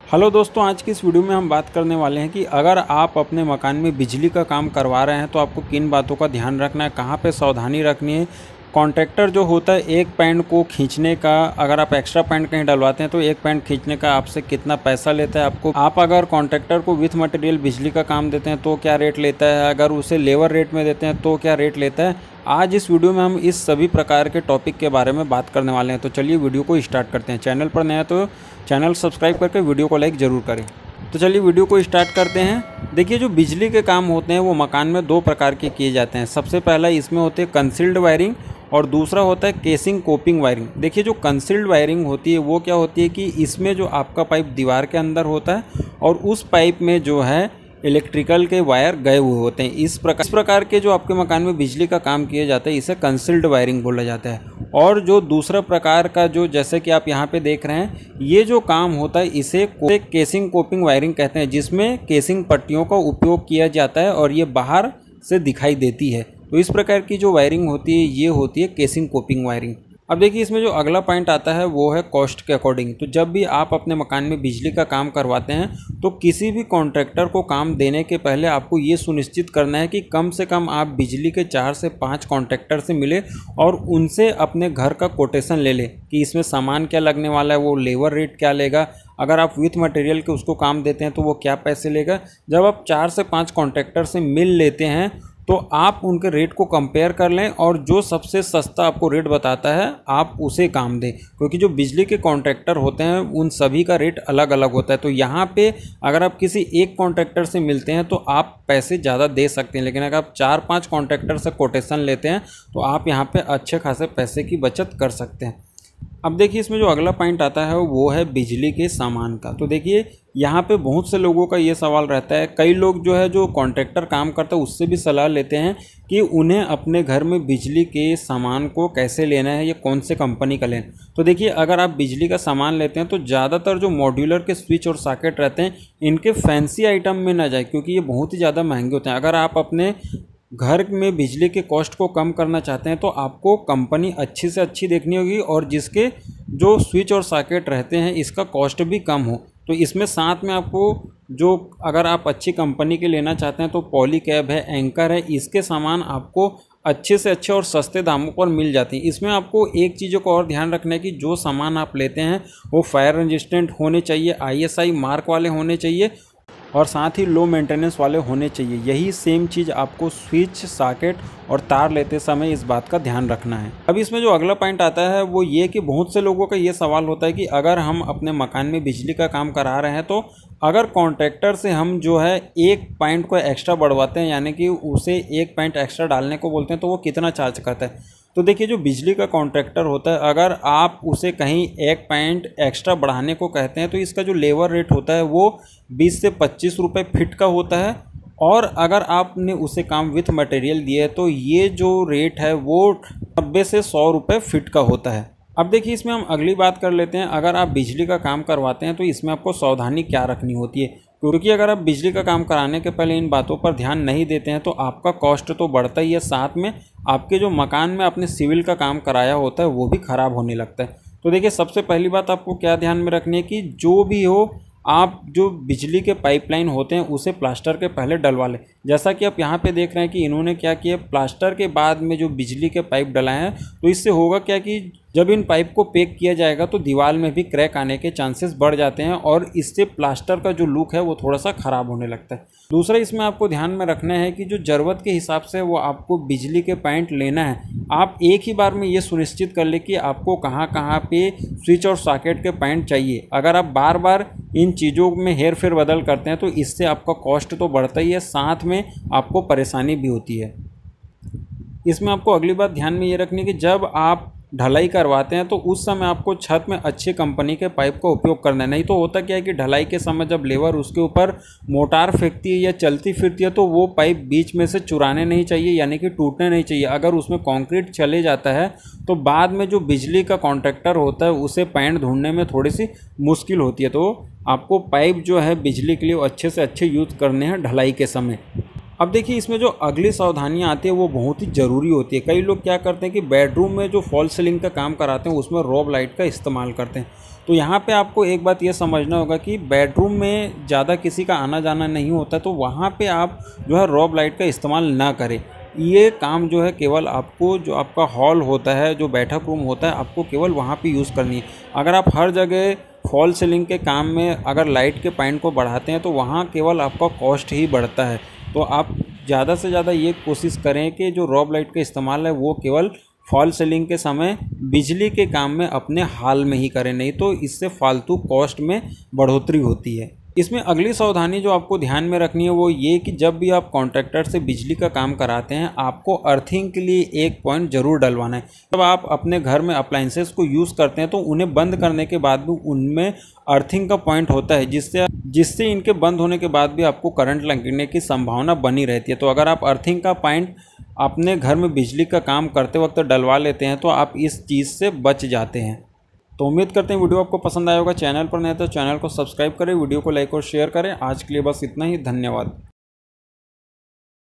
Hello दोस्तों, आज की इस वीडियो में हम बात करने वाले हैं कि अगर आप अपने मकान में बिजली का काम करवा रहे हैं तो आपको किन बातों का ध्यान रखना है, कहाँ पे सावधानी रखनी है। कॉन्ट्रैक्टर जो होता है एक पैंट को खींचने का, अगर आप एक्स्ट्रा पैंट कहीं डलवाते हैं तो एक पैंट खींचने का आपसे कितना पैसा लेता है आपको। आप अगर कॉन्ट्रैक्टर को विथ मटेरियल बिजली का काम देते हैं तो क्या रेट लेता है, अगर उसे लेबर रेट में देते हैं तो क्या रेट लेता है। आज इस वीडियो में हम इस सभी प्रकार के टॉपिक के बारे में बात करने वाले हैं। तो चलिए वीडियो को स्टार्ट करते हैं। चैनल पर नया तो चैनल सब्सक्राइब करके वीडियो को लाइक ज़रूर करें। तो चलिए वीडियो को स्टार्ट करते हैं। देखिए, जो बिजली के काम होते हैं वो मकान में दो प्रकार के किए जाते हैं। सबसे पहला इसमें होते हैं कंसील्ड वायरिंग और दूसरा होता है केसिंग कोपिंग वायरिंग। देखिए, जो कंसील्ड वायरिंग होती है वो क्या होती है कि इसमें जो आपका पाइप दीवार के अंदर होता है और उस पाइप में जो है इलेक्ट्रिकल के वायर गए हुए होते हैं। इस प्रकार के जो आपके मकान में बिजली का काम किया जाता है इसे कंसील्ड वायरिंग बोला जाता है। और जो दूसरा प्रकार का जो जैसे कि आप यहाँ पे देख रहे हैं, ये जो काम होता है इसे केसिंग कोपिंग वायरिंग कहते हैं, जिसमें केसिंग पट्टियों का उपयोग किया जाता है और ये बाहर से दिखाई देती है। तो इस प्रकार की जो वायरिंग होती है ये होती है केसिंग कोपिंग वायरिंग। अब देखिए, इसमें जो अगला पॉइंट आता है वो है कॉस्ट के अकॉर्डिंग। तो जब भी आप अपने मकान में बिजली का काम करवाते हैं तो किसी भी कॉन्ट्रैक्टर को काम देने के पहले आपको ये सुनिश्चित करना है कि कम से कम आप बिजली के 4 से 5 कॉन्ट्रैक्टर से मिले और उनसे अपने घर का कोटेशन ले लें कि इसमें सामान क्या लगने वाला है, वो लेबर रेट क्या लेगा, अगर आप विथ मटेरियल के उसको काम देते हैं तो वो क्या पैसे लेगा। जब आप 4 से 5 कॉन्ट्रैक्टर से मिल लेते हैं तो आप उनके रेट को कंपेयर कर लें और जो सबसे सस्ता आपको रेट बताता है आप उसे काम दें, क्योंकि जो बिजली के कॉन्ट्रैक्टर होते हैं उन सभी का रेट अलग अलग होता है। तो यहाँ पे अगर आप किसी एक कॉन्ट्रैक्टर से मिलते हैं तो आप पैसे ज़्यादा दे सकते हैं, लेकिन अगर आप 4-5 कॉन्ट्रैक्टर से कोटेशन लेते हैं तो आप यहाँ पे अच्छे खासे पैसे की बचत कर सकते हैं। अब देखिए, इसमें जो अगला पॉइंट आता है वो है बिजली के सामान का। तो देखिए, यहाँ पे बहुत से लोगों का ये सवाल रहता है, कई लोग जो है जो कॉन्ट्रैक्टर काम करता है उससे भी सलाह लेते हैं कि उन्हें अपने घर में बिजली के सामान को कैसे लेना है या कौन से कंपनी का लेना। तो देखिए, अगर आप बिजली का सामान लेते हैं तो ज़्यादातर जो मॉड्यूलर के स्विच और सॉकेट रहते हैं इनके फैंसी आइटम में ना जाए, क्योंकि ये बहुत ही ज़्यादा महंगे होते हैं। अगर आप अपने घर में बिजली के कॉस्ट को कम करना चाहते हैं तो आपको कंपनी अच्छी से अच्छी देखनी होगी और जिसके जो स्विच और सॉकेट रहते हैं इसका कॉस्ट भी कम हो। तो इसमें साथ में आपको जो अगर आप अच्छी कंपनी के लेना चाहते हैं तो पॉलीकैब है, एंकर है, इसके सामान आपको अच्छे से अच्छे और सस्ते दामों पर मिल जाती हैं। इसमें आपको एक चीज़ों का और ध्यान रखना है कि जो सामान आप लेते हैं वो फायर रेजिस्टेंट होने चाहिए, ISI मार्क वाले होने चाहिए और साथ ही लो मेंटेनेंस वाले होने चाहिए। यही सेम चीज़ आपको स्विच, सॉकेट और तार लेते समय इस बात का ध्यान रखना है। अब इसमें जो अगला पॉइंट आता है वो ये कि बहुत से लोगों का ये सवाल होता है कि अगर हम अपने मकान में बिजली का काम करा रहे हैं तो अगर कॉन्ट्रैक्टर से हम जो है एक पॉइंट को एक्स्ट्रा बढ़वाते हैं, यानी कि उसे एक पॉइंट एक्स्ट्रा डालने को बोलते हैं, तो वो कितना चार्ज करता है। तो देखिए, जो बिजली का कॉन्ट्रैक्टर होता है अगर आप उसे कहीं एक पॉइंट एक्स्ट्रा बढ़ाने को कहते हैं तो इसका जो लेबर रेट होता है वो 20 से 25 रुपये फिट का होता है। और अगर आपने उसे काम विथ मटेरियल दिया है तो ये जो रेट है वो 90 से 100 रुपये फिट का होता है। अब देखिए, इसमें हम अगली बात कर लेते हैं। अगर आप बिजली का काम करवाते हैं तो इसमें आपको सावधानी क्या रखनी होती है, क्योंकि अगर आप बिजली का काम कराने के पहले इन बातों पर ध्यान नहीं देते हैं तो आपका कॉस्ट तो बढ़ता ही है, साथ में आपके जो मकान में आपने सिविल का काम कराया होता है वो भी ख़राब होने लगता है। तो देखिए, सबसे पहली बात आपको क्या ध्यान में रखनी है कि जो भी हो आप जो बिजली के पाइपलाइन होते हैं उसे प्लास्टर के पहले डलवा लें। जैसा कि आप यहाँ पे देख रहे हैं कि इन्होंने क्या किया, प्लास्टर के बाद में जो बिजली के पाइप डलाए हैं, तो इससे होगा क्या कि जब इन पाइप को पैक किया जाएगा तो दीवार में भी क्रैक आने के चांसेस बढ़ जाते हैं और इससे प्लास्टर का जो लुक है वो थोड़ा सा ख़राब होने लगता है। दूसरा, इसमें आपको ध्यान में रखना है कि जो ज़रूरत के हिसाब से वो आपको बिजली के पॉइंट लेना है। आप एक ही बार में ये सुनिश्चित कर ले कि आपको कहाँ कहाँ पे स्विच और सॉकेट के पॉइंट चाहिए। अगर आप बार बार इन चीज़ों में हेर फेर बदल करते हैं तो इससे आपका कॉस्ट तो बढ़ता ही है, साथ में आपको परेशानी भी होती है। इसमें आपको अगली बात ध्यान में ये रखनी है कि जब आप ढलाई करवाते हैं तो उस समय आपको छत में अच्छी कंपनी के पाइप का उपयोग करना है। नहीं तो होता क्या है कि ढलाई के समय जब लेबर उसके ऊपर मोटार फेंकती है या चलती फिरती है तो वो पाइप बीच में से चुराने नहीं चाहिए, यानी कि टूटने नहीं चाहिए। अगर उसमें कंक्रीट चले जाता है तो बाद में जो बिजली का कॉन्ट्रैक्टर होता है उसे पॉइंट ढूंढने में थोड़ी सी मुश्किल होती है। तो आपको पाइप जो है बिजली के लिए अच्छे से अच्छे यूज़ करने हैं ढलाई के समय। अब देखिए, इसमें जो अगली सावधानियाँ आती है वो बहुत ही ज़रूरी होती है। कई लोग क्या करते हैं कि बेडरूम में जो फॉल सीलिंग का काम कराते हैं उसमें रोब लाइट का इस्तेमाल करते हैं। तो यहाँ पे आपको एक बात ये समझना होगा कि बेडरूम में ज़्यादा किसी का आना जाना नहीं होता, तो वहाँ पे आप जो है रॉब लाइट का इस्तेमाल ना करें। ये काम जो है केवल आपको, जो आपका हॉल होता है, जो बैठक रूम होता है, आपको केवल वहाँ पे यूज़ करनी है। अगर आप हर जगह फॉल सीलिंग के काम में अगर लाइट के पॉइंट को बढ़ाते हैं तो वहाँ केवल आपका कॉस्ट ही बढ़ता है। तो आप ज़्यादा से ज़्यादा ये कोशिश करें कि जो रॉब लाइट का इस्तेमाल है वो केवल फॉल सीलिंग के समय बिजली के काम में अपने हाल में ही करें, नहीं तो इससे फालतू कॉस्ट में बढ़ोतरी होती है। इसमें अगली सावधानी जो आपको ध्यान में रखनी है वो ये कि जब भी आप कॉन्ट्रैक्टर से बिजली का काम कराते हैं, आपको अर्थिंग के लिए एक पॉइंट ज़रूर डलवाना है। जब आप अपने घर में अप्लाइंसेस को यूज़ करते हैं तो उन्हें बंद करने के बाद भी उनमें अर्थिंग का पॉइंट होता है, जिससे इनके बंद होने के बाद भी आपको करंट लगने की संभावना बनी रहती है। तो अगर आप अर्थिंग का पॉइंट अपने घर में बिजली का काम करते वक्त डलवा लेते हैं तो आप इस चीज़ से बच जाते हैं। तो उम्मीद करते हैं वीडियो आपको पसंद आया होगा। चैनल पर नए तो चैनल को सब्सक्राइब करें, वीडियो को लाइक और शेयर करें। आज के लिए बस इतना ही, धन्यवाद।